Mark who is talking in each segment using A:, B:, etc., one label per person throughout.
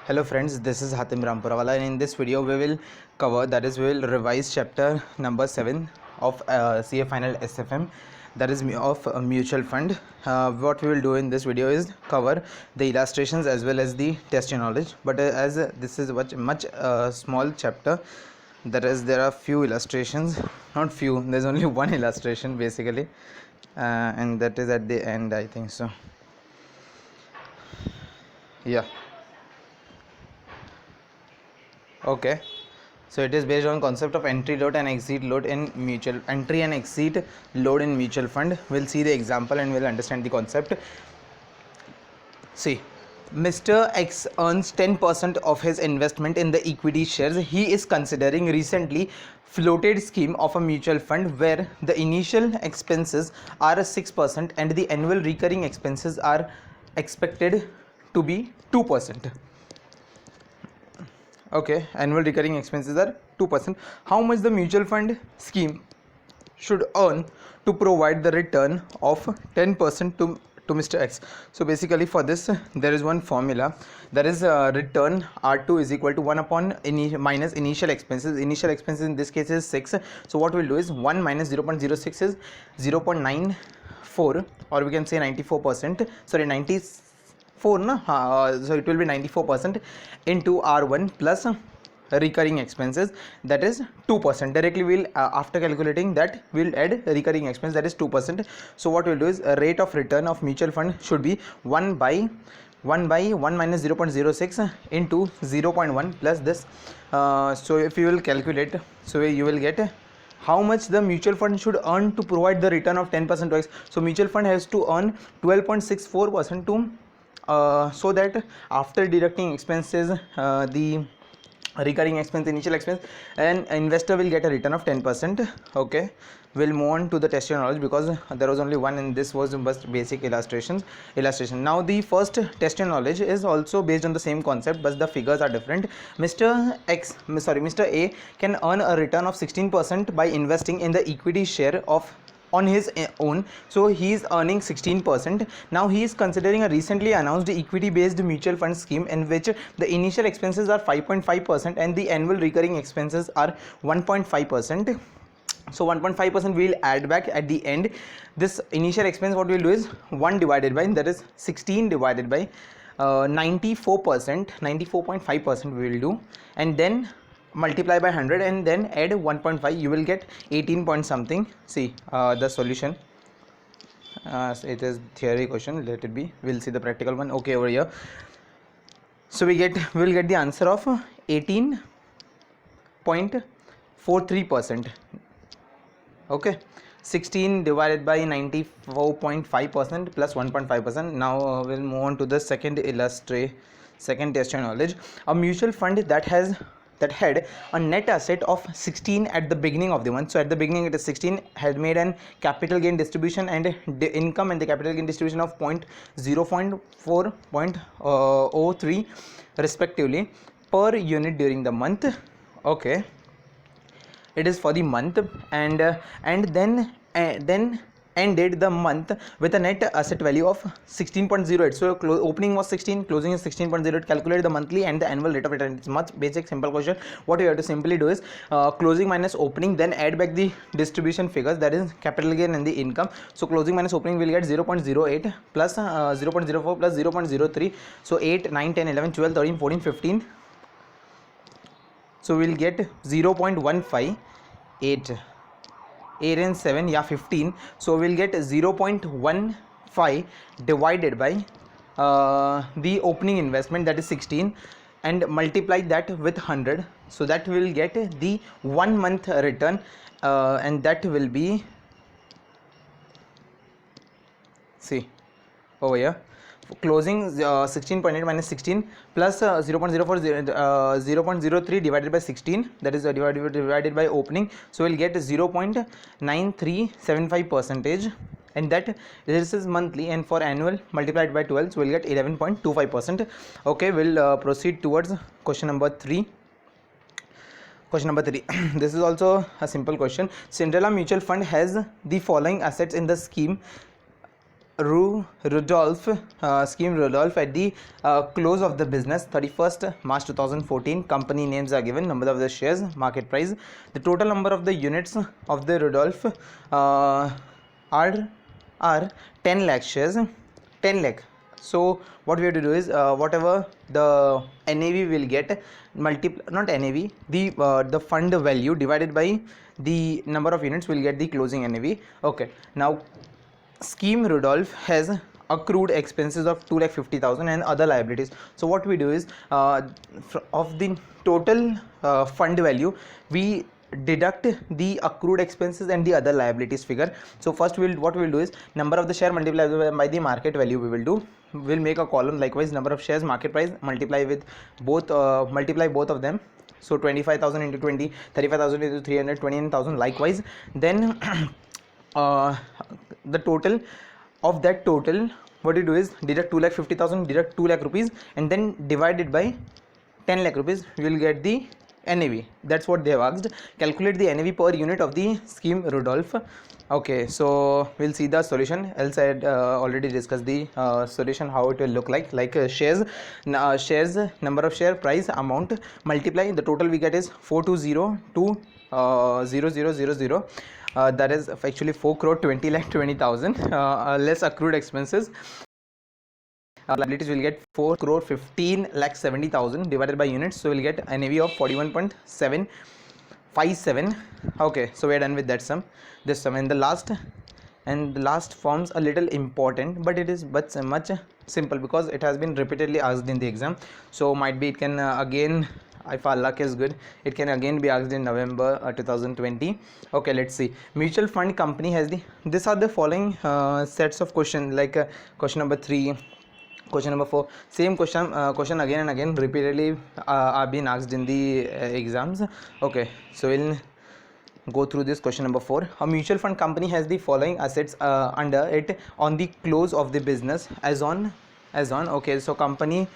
A: Hello friends, this is Hatim Rampurawala, and in this video we will cover, that is we will revise chapter number 7 of CA Final SFM, that is of mutual fund. What we will do in this video is cover the illustrations as well as the test knowledge, but as this is much small chapter, there are few illustrations, not few, there's only one illustration basically, and that is at the end, I think so. Yeah. Okay, so it is based on concept of entry load and exit load in mutual entry and exit load in mutual fund. We'll see the example and we'll understand the concept. See, Mr. X earns 10% of his investment in the equity shares. He is considering recently floated scheme of a mutual fund where the initial expenses are 6% and the annual recurring expenses are expected to be 2%. Okay, annual recurring expenses are 2%. How much the mutual fund scheme should earn to provide the return of 10% to Mr. X? So basically for this there is one formula, that is return R2 is equal to 1 upon minus initial expenses. Initial expenses in this case is 6. So what we'll do is 1 minus 0.06 is 0.94, or we can say 94%, sorry 94 no? So it will be 94% into R1 plus recurring expenses, that is 2%. Directly we'll after calculating that we'll add recurring expense, that is 2%. So what we'll do is a rate of return of mutual fund should be 1 by 1 minus 0.06 into 0.1 plus this. So if you will calculate, so you will get how much the mutual fund should earn to provide the return of 10% to X. So mutual fund has to earn 12.64% to so that after deducting expenses, the recurring expense, initial expense, and investor will get a return of 10%. Okay, we'll move on to the test knowledge because there was only one and this was just basic illustration. Now the first test knowledge is also based on the same concept, but the figures are different. Mr. A can earn a return of 16% by investing in the equity share of on his own. So he is earning 16%. Now he is considering a recently announced equity based mutual fund scheme in which the initial expenses are 5.5% and the annual recurring expenses are 1.5%. so 1.5% we'll add back at the end. This initial expense, what we'll do is 1 divided by, that is 16 divided by 94%, 94.5% we will do, and then multiply by 100 and then add 1.5, you will get 18 point something. See the solution, it is theory question, let it be, we'll see the practical one. Okay, over here, so we'll get the answer of 18.43%. okay, 16 divided by 94.5% plus 1.5%. now we'll move on to the second test knowledge. A mutual fund that had a net asset of 16 at the beginning of the month. So at the beginning it is 16, had made an capital gain distribution and income and the capital gain distribution of 0.04, 0.03 respectively per unit during the month. Okay, it is for the month, and then ended the month with a net asset value of 16.08. so opening was 16, closing is 16.08. calculate the monthly and the annual rate of return. It's much basic simple question. What you have to simply do is closing minus opening, then add back the distribution figures, that is capital gain and the income. So closing minus opening will get 0.08 plus 0.04 plus 0.03. so 8, 9, 10, 11, 12, 13, 14, 15. so we'll get 0.15, 8 and 7, yeah, 15. so we'll get 0.15 divided by the opening investment, that is 16, and multiply that with 100. so that will get the 1 month return, and that will be, see over here, closing 16.8 minus 16 plus 0.04, 0.03 divided by 16, that is divided by opening. so we'll get 0.9375 percentage, and that this is monthly, and for annual multiplied by 12, so we'll get 11.25%. okay, we'll proceed towards question number 3. This is also a simple question. Cinderella Mutual Fund has the following assets in the scheme Rudolph, scheme Rudolph at the close of the business 31st March 2014. Company names are given, number of the shares, market price. The total number of the units of the Rudolph are 10 lakh shares, 10 lakh. So what we have to do is whatever the NAV will get, not NAV, the fund value divided by the number of units will get the closing NAV. Okay, now scheme Rudolph has accrued expenses of 2,50,000 and other liabilities. So what we do is of the total fund value, we deduct the accrued expenses and the other liabilities figure. So first what we'll do is number of the share multiplied by the market value. We'll make a column. Likewise, number of shares, market price, multiply both of them. So 25,000 into 20, 35,000 into 300, 29,000. Likewise, then the total of that total, what you do is deduct 2,50,000, deduct 2 lakh rupees, and then divide it by 10 lakh rupees. You will get the NAV. That's what they have asked. Calculate the NAV per unit of the scheme Rudolph. Okay, so we'll see the solution. Else I had already discussed the solution, how it will look like shares, number of share, price, amount, multiply. The total we get is 420,0000. That is actually 4 crore 20 lakh 20,000 less accrued expenses. Liabilities will get 4 crore 15 lakh 70,000 divided by units, so we'll get a NAV of 41.757. okay, so we're done with that sum. This sum, and the last forms a little important, but it is much simple because it has been repeatedly asked in the exam. So might be it can again, if our luck is good, it can again be asked in November 2020. okay, let's see. Mutual fund company has these are the following sets of questions, like question number 3, question number 4, same question again and again repeatedly are being asked in the exams. okay, so we'll go through this. Question number 4, a mutual fund company has the following assets under it on the close of the business as on okay, so company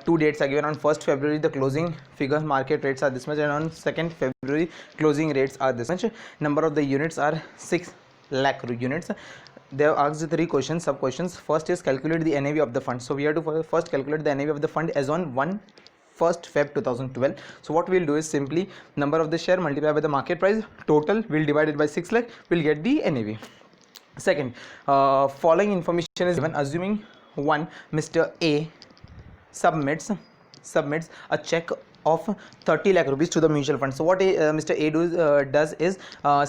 A: two dates are given. On 1st February the closing figure, market rates are this much, and on 2nd February closing rates are this much. Number of the units are 6 lakh units. They have asked 3 questions, sub questions. First is calculate the NAV of the fund. So we have to first calculate the NAV of the fund as on 1st Feb 2012. So what we'll do is simply number of the share multiplied by the market price, total will divide it by 6 lakh, we'll get the NAV. Second, following information is given. Assuming one, Mr. A submits a check of 30 lakh rupees to the mutual fund. So what Mr. A does is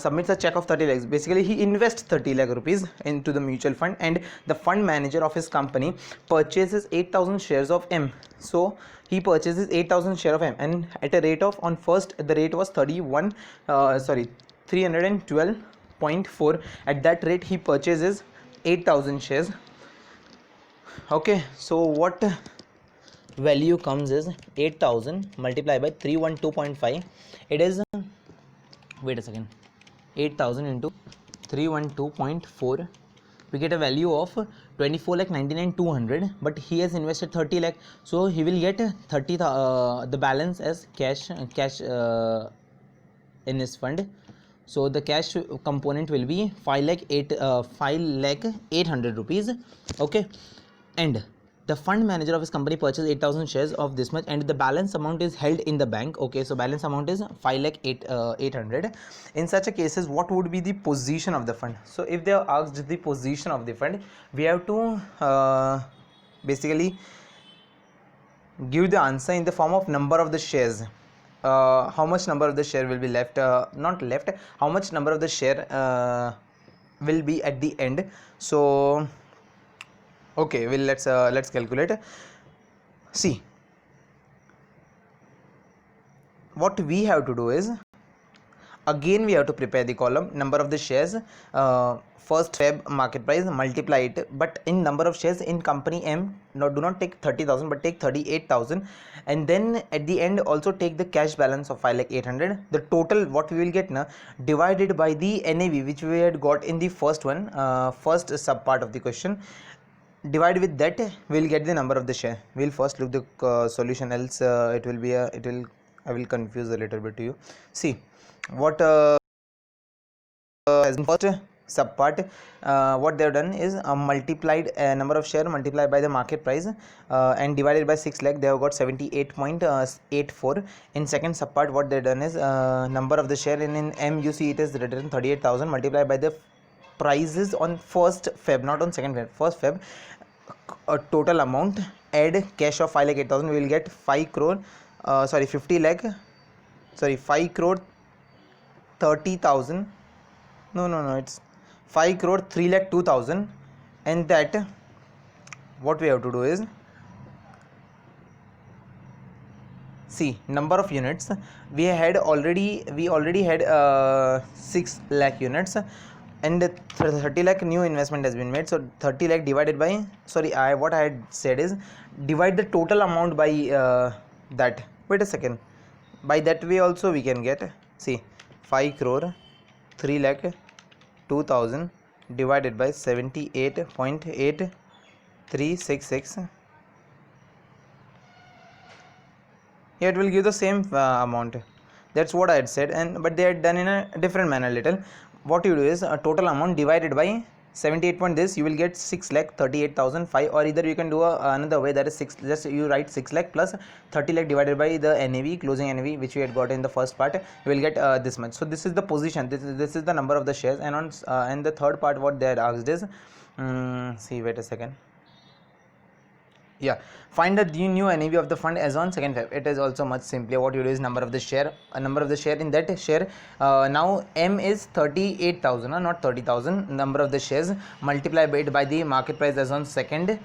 A: submits a check of 30 lakhs. Basically he invests 30 lakh rupees into the mutual fund, and the fund manager of his company purchases 8,000 shares of M. So he purchases 8,000 share of M, and at a rate of, on first the rate was 312.4. at that rate he purchases 8,000 shares. okay, so what value comes is 8,000 multiplied by 312.5. it is, wait a second, 8,000 into 312.4, we get a value of 24,99,200, but he has invested 30 lakh, so he will get 30 the balance as cash in his fund. So the cash component will be 5,0800 rupees. okay, and the fund manager of his company purchased 8,000 shares of this much, and the balance amount is held in the bank. okay, so balance amount is 5,0800. in such a cases, what would be the position of the fund? So if they are asked the position of the fund, we have to basically give the answer in the form of number of the shares. How much number of the share will be left, not left, how much number of the share will be at the end. So okay, well, let's calculate. See, what we have to do is, again we have to prepare the column number of the shares, 1st Feb market price, multiply it, but in number of shares in company M, do not take 30,000 but take 38,000, and then at the end also take the cash balance of 5,800. the total what we will get now divided by the NAV which we had got in the first one, first sub part of the question. Divide with that, we'll get the number of the share. We'll first look the solution, else I will confuse a little bit to you. See what has been first subpart, what they have done is multiplied number of share multiplied by the market price and divided by 6 lakh. They have got 78.84. In second subpart, what they have done is number of the share in M, you see it is written 38,000 multiplied by the prices on 1st Feb, not on 2nd Feb, 1st Feb. Total amount, add cash of 5 lakh 8,000, we will get 5 crore 50 lakh 5 crore 30,000, no, it's 5 crore 3 lakh 2,000. And that what we have to do is, see, number of units we already had 6 lakh units, and 30 lakh new investment has been made. So 30 lakh divided by, what I had said is divide the total amount by that. Wait a second, by that way also we can get, see, 5 crore 3 lakh 2,000 divided by 78.8366. Yeah, it will give the same amount. That's what I had said, but they had done in a different manner little. What you do is a total amount divided by 78 point this, you will get 6 lakh 38,005, or either you can do another way, that is 6, just you write 6 lakh plus 30 lakh divided by the NAV, closing NAV, which we had got in the first part. You will get this much. So this is the position, this is the number of the shares. And on and the third part, what they had asked is, see, wait a second, yeah, find the new NAV of the fund as on 2nd Feb. It is also much simpler. What you do is number of the share, in that share, now M is 38,000, not 30,000, number of the shares, multiply it by the market price as on 2nd.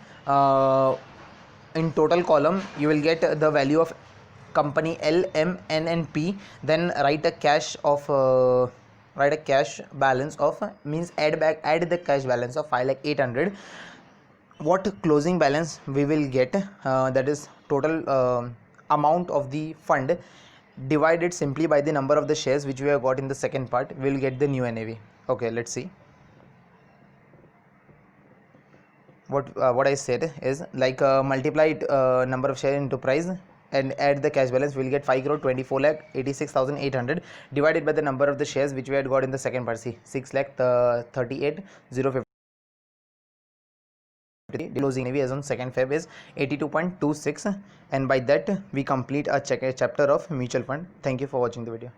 A: In total column you will get the value of company L, M, N and P. Then write a cash balance of, means add the cash balance of 5 lakh 800. What closing balance we will get, that is total amount of the fund, divided simply by the number of the shares which we have got in the second part, we will get the new NAV. Okay, let's see. What I said is, like, multiply number of share into price and add the cash balance, we will get 5 crore 24 lakh 86,800 divided by the number of the shares which we had got in the second part. See, 6 lakh 38,050. Closing NAV as on 2nd Feb is 82.26, and by that we complete a chapter of mutual fund. Thank you for watching the video.